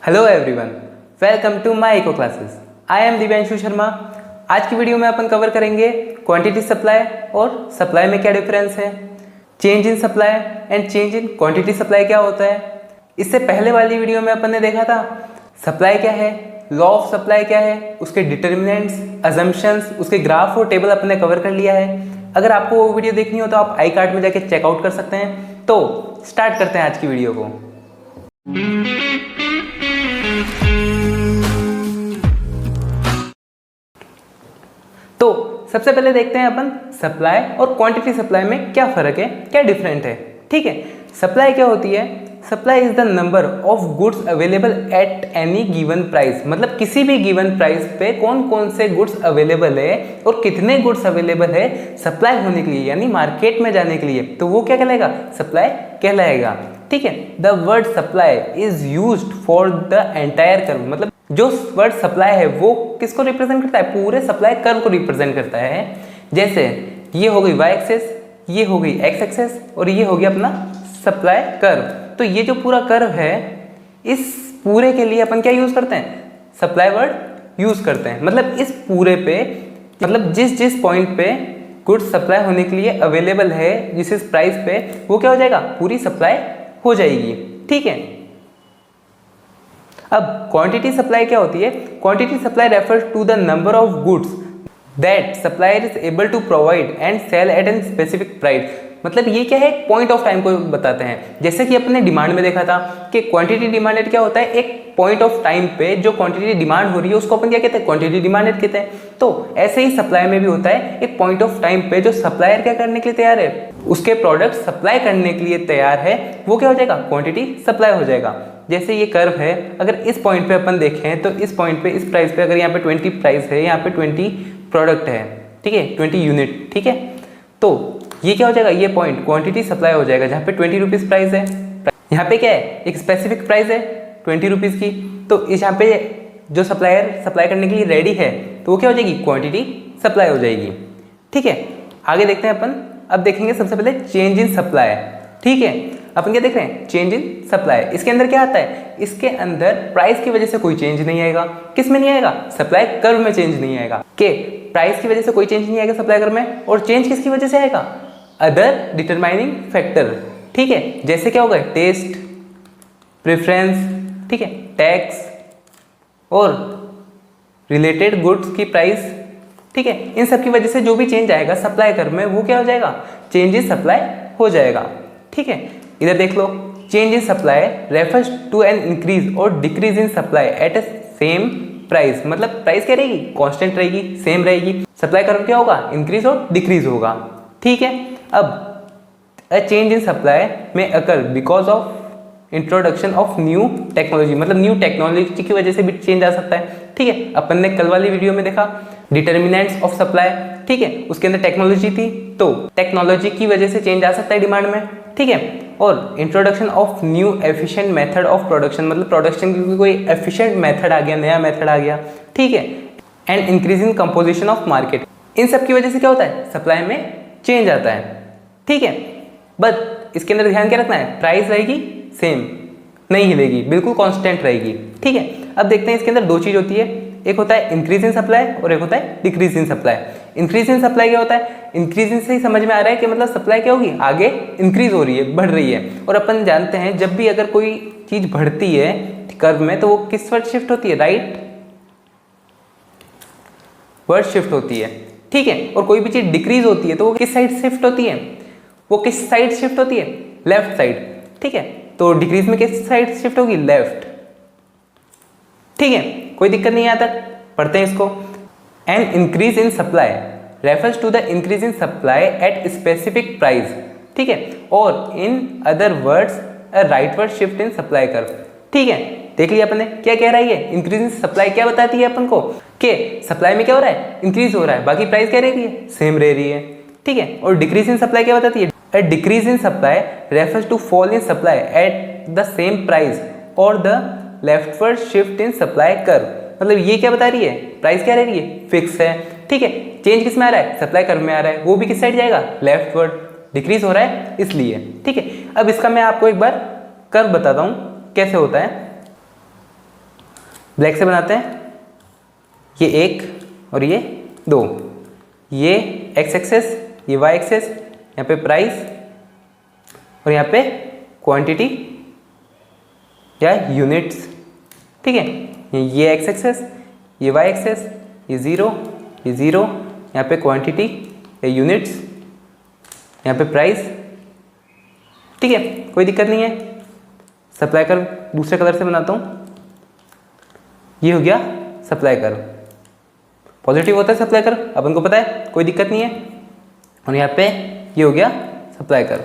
Hello everyone, welcome to my eco classes. I am Divyanshu Sharma. आज की video में अपन कवर करेंगे क्वांटिटी सप्लाई और सप्लाई में क्या डिफरेंस है, change in supply and change in quantity supply क्या होता है। इससे पहले वाली वीडियो में अपन ने देखा था सप्लाई क्या है, लॉ ऑफ सप्लाई क्या है, उसके डिटर्मिनेंट्स, अजम्पशंस, उसके ग्राफ और टेबल अपन ने कवर कर लिया है। अगर आपको वो वीडियो देखनी हो तो आप आई कार्ड में जाके चेकआउट कर सकते हैं। तो स्टार्ट करते हैं आज की वीडियो को। तो सबसे पहले देखते हैं अपन सप्लाई और क्वांटिटी सप्लाई में क्या फर्क है, क्या डिफरेंट है। ठीक है, सप्लाई क्या होती है? Supply is the number of goods available at any given price. मतलब किसी भी गिवन प्राइस पे कौन कौन से गुड्स अवेलेबल है और कितने गुड्स अवेलेबल है सप्लाई होने के लिए, यानी मार्केट में जाने के लिए, तो वो क्या कहलाएगा? सप्लाई कहलाएगा। ठीक है, the word supply is used for the entire curve. मतलब जो वर्ड सप्लाई है वो किसको रिप्रेजेंट करता है? पूरे सप्लाई कर्व को रिप्रेजेंट करता है। जैसे ये हो गई वाई एक्सेस, ये हो गई एक्स एक्सेस और ये हो गया अपना सप्लाई कर्व। तो ये जो पूरा कर्व है, इस पूरे के लिए अपन क्या यूज करते हैं? सप्लाई वर्ड यूज करते हैं। मतलब इस पूरे पे, मतलब जिस जिस पॉइंट पे गुड्स सप्लाई होने के लिए अवेलेबल है, जिस इस प्राइस पे, वो क्या हो जाएगा? पूरी सप्लाई हो जाएगी। ठीक है, अब क्वांटिटी सप्लाई क्या होती है? Quantity supply refers to the number of goods that supplier is able to provide and sell at an specific price. मतलब ये क्या है? पॉइंट ऑफ टाइम को बताते हैं। जैसे कि अपने डिमांड में देखा था कि क्वांटिटी डिमांडेड क्या होता है? एक पॉइंट ऑफ टाइम पे जो क्वांटिटी डिमांड हो रही है उसको अपन क्या कहते हैं? क्वांटिटी डिमांडेड कहते हैं। तो ऐसे ही सप्लाई में भी होता है, एक पॉइंट ऑफ टाइम पे जो सप्लायर क्या करने के लिए तैयार है, उसके प्रोडक्ट सप्लाई करने के लिए तैयार है, वो क्या हो जाएगा? क्वांटिटी सप्लाई हो जाएगा। जैसे ये कर्व है, अगर इस पॉइंट पे अपन देखें तो इस पॉइंट पे, इस प्राइस पे, अगर यहाँ पे 20 प्राइस है, यहाँ पे 20 प्रोडक्ट है, ठीक है, 20 यूनिट, ठीक है, तो ये क्या हो जाएगा? ये पॉइंट क्वांटिटी सप्लाई हो जाएगा, जहाँ पे 20 रुपीज़ प्राइस है। यहाँ पे क्या है? एक स्पेसिफिक प्राइस है 20 रुपीज़ की। तो इस यहाँ पे जो सप्लायर सप्लाई करने के लिए रेडी है, तो वो क्या हो जाएगी? क्वांटिटी सप्लाई हो जाएगी। ठीक है, आगे देखते हैं अपन। अब देखेंगे सबसे पहले चेंज इन सप्लाई। ठीक है, अपन क्या देख रहे हैं? Change in supply. इसके अंदर क्या आता है? इसके अंदर प्राइस की वजह से कोई चेंज नहीं आएगा। किस में नहीं आएगा? सप्लाई कर्व में चेंज नहीं आएगा। के प्राइस की वजह से कोई चेंज नहीं आएगा सप्लाई कर्व में। और चेंज किसकी वजह से आएगा? Other determining factor. ठीक है, जैसे क्या होगा? टेस्ट, प्रेफरेंस, ठीक है, टैक्स और रिलेटेड गुड्स की प्राइस। ठीक है, इन सब की वजह से जो भी चेंज आएगा सप्लाई कर्व में, वो क्या हो जाएगा? चेंज इन सप्लाई हो जाएगा। ठीक है, इधर देख लो, change in supply refers to an increase और decrease in supply at a same price. मतलब प्राइस क्या रहेगी? कांस्टेंट रहेगी, सेम रहेगी। सप्लाई कर्व क्या होगा? इंक्रीज और डिक्रीज होगा। ठीक है, अब अ चेंज इन सप्लाई में occur because of introduction of new technology. मतलब न्यू टेक्नोलॉजी की वजह से भी चेंज आ सकता है। ठीक है, अपन ने कल वाली वीडियो में देखा डिटर्मिनेंट्स ऑफ सप्लाई। ठीक है, उसके अंदर टेक्नोलॉजी थी, तो टेक्नोलॉजी की वजह से चेंज आ सकता है डिमांड में। ठीक है, और introduction of new efficient method of production. मतलब प्रोडक्शन की कोई एफिशिएंट मेथड आ गया, नया मेथड आ गया। ठीक है, and increase in composition of market. इन सब की वजह से क्या होता है? सप्लाई में चेंज आता है। ठीक है, बट इसके अंदर ध्यान क्या रखना है? प्राइस रहेगी सेम, नहीं हिलेगी, बिल्कुल कांस्टेंट रहेगी। ठीक है, अब देखते हैं इसके अंदर दो चीज होती है, एक होता है इंक्रीज इन सप्लाई और एक होता है decrease in supply. Increase in supply क्या होता है? इंक्रीज इन से ही समझ में आ रहा है कि मतलब सप्लाई क्या होगी? आगे इंक्रीज हो रही है, बढ़ रही है। और अपन जानते हैं जब भी अगर कोई चीज बढ़ती है कर्व में, तो वो किस वर्ड शिफ्ट होती है? राइट वर्ड शिफ्ट होती है। ठीक है, और कोई भी चीज डिक्रीज होती है तो वो किस साइड शिफ्ट होती है? वो किस साइड शिफ्ट होती है? Left side. ठीक है, तो डिक्रीज में किस साइड शिफ्ट होगी? लेफ्ट। ठीक है, कोई दिक्कत नहीं है यहाँ तक, पढ़ते हैं इसको। An increase in supply refers to the increase in supply at specific price. ठीक है, और in other words a rightward shift in supply curve. ठीक है, देख लिया अपने क्या कह रहा है ये? इंक्रीज इन सप्लाई क्या बताती है अपन को? कि सप्लाई में क्या हो रहा है? इंक्रीज हो रहा है, बाकी प्राइस क्या रह रही है? सेम रह रही है। ठीक है, और डिक्रीज इन सप्लाई क्या बताती है? A decrease in supply refers to fall in supply at the same price or the leftward shift in supply curve। मतलब ये क्या बता रही है? प्राइस क्या रह रही है? फिक्स है। ठीक है, चेंज किस में आ रहा है? सप्लाई कर्व में आ रहा है, वो भी किस साइड जाएगा? लेफ्टवर्ड। डिक्रीज हो रहा है इसलिए। ठीक है, अब इसका मैं आपको एक बार कर्व बताता हूँ कैसे होता है। ब्लैक से बनाते हैं, ये 1 और ये 2, ये एक्स एक्सेस, ये वाई एक्सेस, यहाँ पे प्राइस और यहाँ पे क्वांटिटी या यूनिट्स। ठीक है, ये एक्स एक्सेस, ये वाई एक्सेस, ये 0, ये 0, यहाँ पे क्वांटिटी या यूनिट्स, यहाँ पे प्राइस। ठीक है, कोई दिक्कत नहीं है। सप्लाई कर्व दूसरे कलर से बनाता हूँ, ये हो गया सप्लाई कर्व, पॉजिटिव होता है सप्लाई कर्व, अपन को पता है, कोई दिक्कत नहीं है। और यहाँ पे ये हो गया सप्लाई कर्व।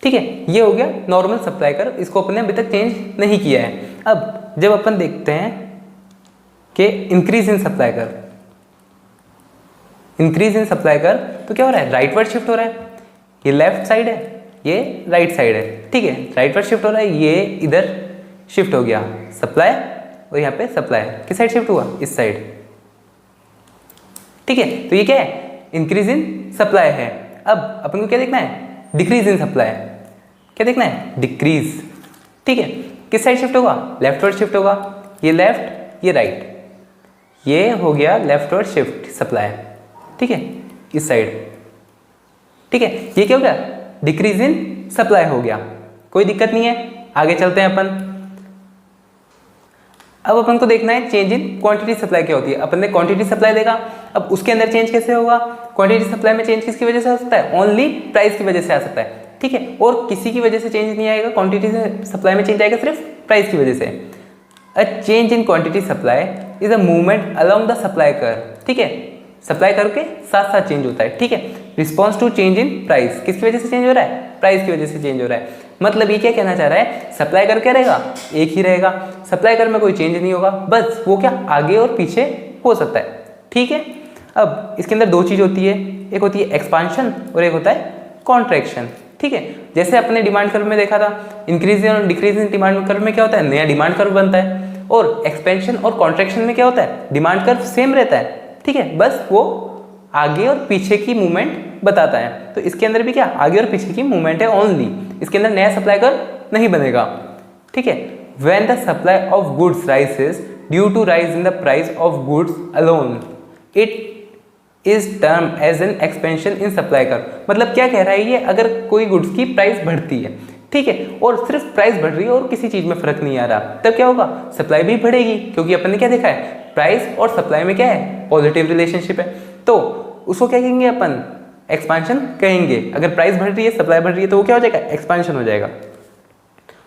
ठीक है, ये हो गया नॉर्मल सप्लाई कर्व, इसको अपन ने अभी तक चेंज नहीं किया है। अब जब अपन देखते हैं कि increase in supply curve, increase in supply curve, तो क्या हो रहा है, राइटवर्ड शिफ्ट हो रहा है। ये लेफ्ट साइड है, ये राइट साइड है। ठीक है, राइटवर्ड शिफ्ट हो रहा है, ये इधर शिफ्ट हो गया सप्लाई, और यहाँ पे सप्लाई किस साइड शिफ्ट हुआ, इस साइड। ठीक है, तो ये क्या है, इंक्रीज इन सप्लाई है। अब अपन को क्या देखना है, डिक्रीज इन सप्लाई। क्या देखना है, डिक्रीज। ठीक है, किस साइड शिफ्ट होगा, लेफ्टवर्ड शिफ्ट होगा, ये लेफ्ट, ये राइट, ये हो गया लेफ्टवर्ड शिफ्ट सप्लाई। ठीक है, इस साइड। ठीक है, ये क्या हो गया, डिक्रीज इन सप्लाई हो गया, कोई दिक्कत नहीं है। आगे चलते हैं अपन। अब अपन को देखना है चेंज इन क्वांटिटी सप्लाई क्या होती है। अपन ने क्वांटिटी सप्लाई देखा, अब उसके अंदर चेंज कैसे होगा। क्वांटिटी सप्लाई में चेंज किसकी वजह से हो सकता है, ओनली प्राइस की वजह से आ सकता है। ठीक है, और किसी की वजह से चेंज नहीं आएगा, क्वांटिटी सप्लाई में चेंज आएगा सिर्फ प्राइस की वजह से। A change in quantity supply is a movement along the supply curve. ठीक है, सप्लाई कर्व के साथ साथ चेंज होता है। ठीक है, response to change in price, किसकी वजह से चेंज हो रहा है, प्राइस की वजह से चेंज हो रहा है। मतलब ये क्या कहना चाह रहा है, सप्लाई कर्व क्या रहेगा, एक ही रहेगा, सप्लाई कर्व में कोई चेंज नहीं होगा, बस वो क्या आगे और पीछे हो सकता है। ठीक है, अब इसके अंदर दो चीज होती है, एक होती है एक्सपांशन और एक होता है कॉन्ट्रैक्शन। ठीक है, जैसे अपने डिमांड कर्व में देखा था, इंक्रीज और डिक्रीज इन डिमांड कर्व में क्या होता है, नया डिमांड कर्व बनता है, और एक्सपेंशन और कॉन्ट्रैक्शन में क्या होता है, डिमांड कर्व सेम रहता है। ठीक है, बस वो आगे और पीछे की मूवमेंट बताता है। तो इसके अंदर भी क्या आगे और पीछे की मूवमेंट है ओनली, इसके अंदर नया सप्लाई कर्व नहीं बनेगा। ठीक है, when the supply of goods rises due to rise in the price of goods alone, it is term as an expansion in supply curve. मतलब क्या कह रहा है ये, अगर कोई गुड्स की प्राइस बढ़ती है, ठीक है, और सिर्फ प्राइस बढ़ रही है और किसी चीज में फर्क नहीं आ रहा, तब क्या होगा, सप्लाई भी बढ़ेगी, क्योंकि अपन ने क्या देखा है, प्राइस और सप्लाई में क्या है, पॉजिटिव रिलेशनशिप है। तो उसको क्या कहेंगे अपन, एक्सपांशन कहेंगे। अगर प्राइस बढ़ रही है, सप्लाई बढ़ रही है, तो वो क्या हो जाएगा, एक्सपांशन हो जाएगा।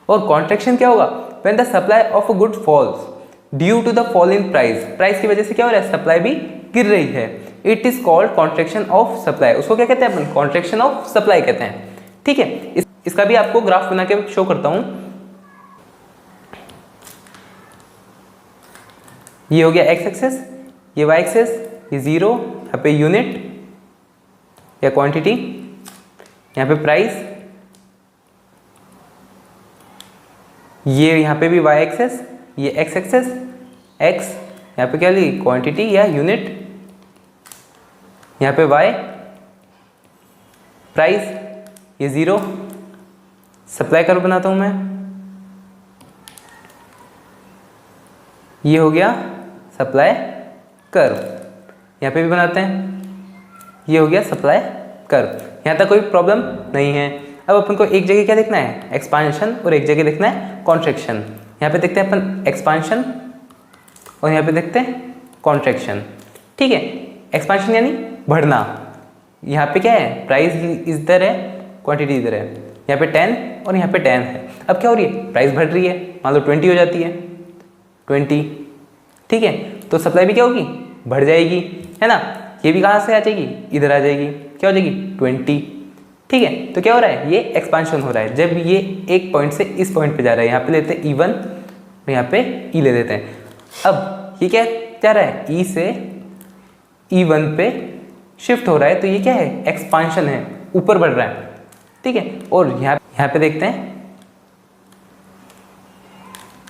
और कॉन्ट्रैक्शन क्या होगा, when the supply of a good falls due to the fall in price, price की वजह से क्या हो रहा है, सप्लाई भी गिर रही है, it is called contraction of supply. उसको क्या कहते हैं अपन, कॉन्ट्रैक्शन ऑफ सप्लाई कहते हैं। ठीक है, इसका भी आपको ग्राफ बना के शो करता हूं। ये हो गया एक्स एक्सेस, ये वाई एक्सेस, ये 0, यहाँ पे यूनिट या क्वांटिटी, यहाँ पे प्राइस, ये यहाँ पे भी वाई एक्सेस, ये एक्स एक्सेस, एक्स, यहाँ पे क्या ली, क्वांटिटी या यूनिट, यहाँ पे वाई, प्राइस, ये 0। सप्लाई कर्व बनाता हूं मैं, ये हो गया सप्लाई कर्व, यहाँ पे भी बनाते हैं, ये हो गया सप्लाई कर्व। यहाँ तक कोई प्रॉब्लम नहीं है। अब अपन को एक जगह क्या देखना है, एक्सपांशन, और एक जगह देखना है कॉन्ट्रैक्शन। यहाँ पे देखते हैं अपन एक्सपांशन और यहाँ पे देखते हैं कॉन्ट्रैक्शन। ठीक है, एक्सपांशन यानी बढ़ना, यहाँ पे क्या है, प्राइस इधर है, क्वांटिटी इधर है, यहाँ पे 10 और यहाँ पे 10 है। अब क्या हो रही है, प्राइस बढ़ रही है, मान लो 20 हो जाती है, 20। ठीक है, तो सप्लाई भी क्या होगी, बढ़ जाएगी, है ना। ये भी कहाँ से आ जाएगी, इधर आ जाएगी, क्या हो जाएगी, 20। ठीक है, तो क्या हो रहा है, ये एक्सपांशन हो रहा है। जब ये एक पॉइंट से इस पॉइंट पे जा रहा है, यहाँ पे लेते हैं E1 और यहाँ पे E ले देते हैं। अब ये क्या जा रहा है, E से E1 पे शिफ्ट हो रहा है, तो ये क्या है, एक्सपांशन है, ऊपर बढ़ रहा है। ठीक है, और यहाँ पे देखते हैं,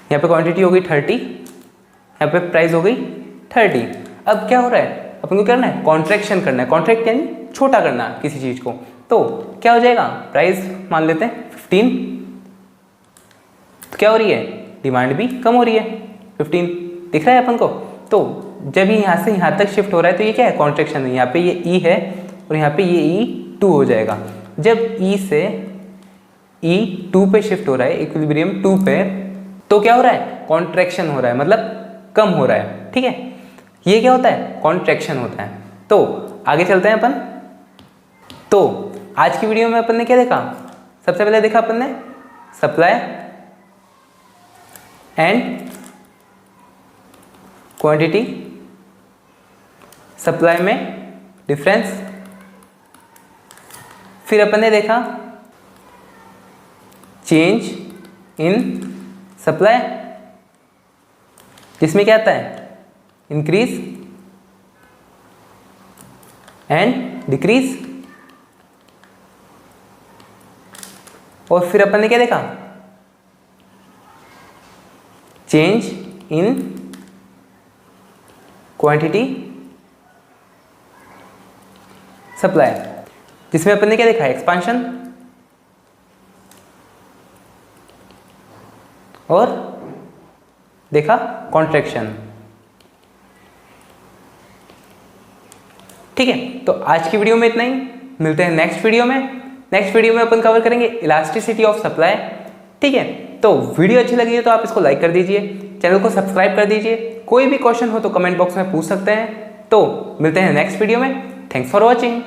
यहाँ पे क्वांटिटी हो गई 30, यहाँ पे प्राइस हो गई 30। अब क्या हो रहा है, अपन को करना है कॉन्ट्रैक्शन करना है। कॉन्ट्रैक्ट यानी छोटा करना किसी चीज को, तो क्या हो जाएगा, प्राइस मान लेते हैं 15, तो क्या हो रही है, डिमांड भी कम हो रही है, 15 दिख रहा है अपन को। तो जब ये यहाँ से यहाँ तक शिफ्ट हो रहा है तो ये क्या है, कॉन्ट्रैक्शन है। यहाँ पे ये ई है और यहाँ पे ये E2 हो जाएगा। जब E से E2 पे शिफ्ट हो रहा है, इक्विलिब्रियम 2 पे, तो क्या हो रहा है, कॉन्ट्रैक्शन हो रहा है, मतलब कम हो रहा है। ठीक है, ये क्या होता है, कॉन्ट्रैक्शन होता है। तो आगे चलते हैं अपन। तो आज की वीडियो में अपन ने क्या देखा, सबसे पहले देखा अपन ने सप्लाई एंड क्वांटिटी, सप्लाई में डिफरेंस। फिर अपन ने देखा चेंज इन सप्लाई, जिसमें क्या आता है, इंक्रीज एंड डिक्रीज। और फिर अपन ने क्या देखा, चेंज इन क्वांटिटी सप्लाई, जिसमें अपन ने क्या देखा, एक्सपांशन और देखा कॉन्ट्रैक्शन। ठीक है, तो आज की वीडियो में इतना ही, मिलते हैं नेक्स्ट वीडियो में। नेक्स्ट वीडियो में अपन कवर करेंगे इलास्टिसिटी ऑफ सप्लाई। ठीक है, तो वीडियो अच्छी लगी है तो आप इसको लाइक कर दीजिए, चैनल को सब्सक्राइब कर दीजिए। कोई भी क्वेश्चन हो तो कमेंट बॉक्स में पूछ सकते हैं। तो मिलते हैं नेक्स्ट वीडियो में। Thanks for watching.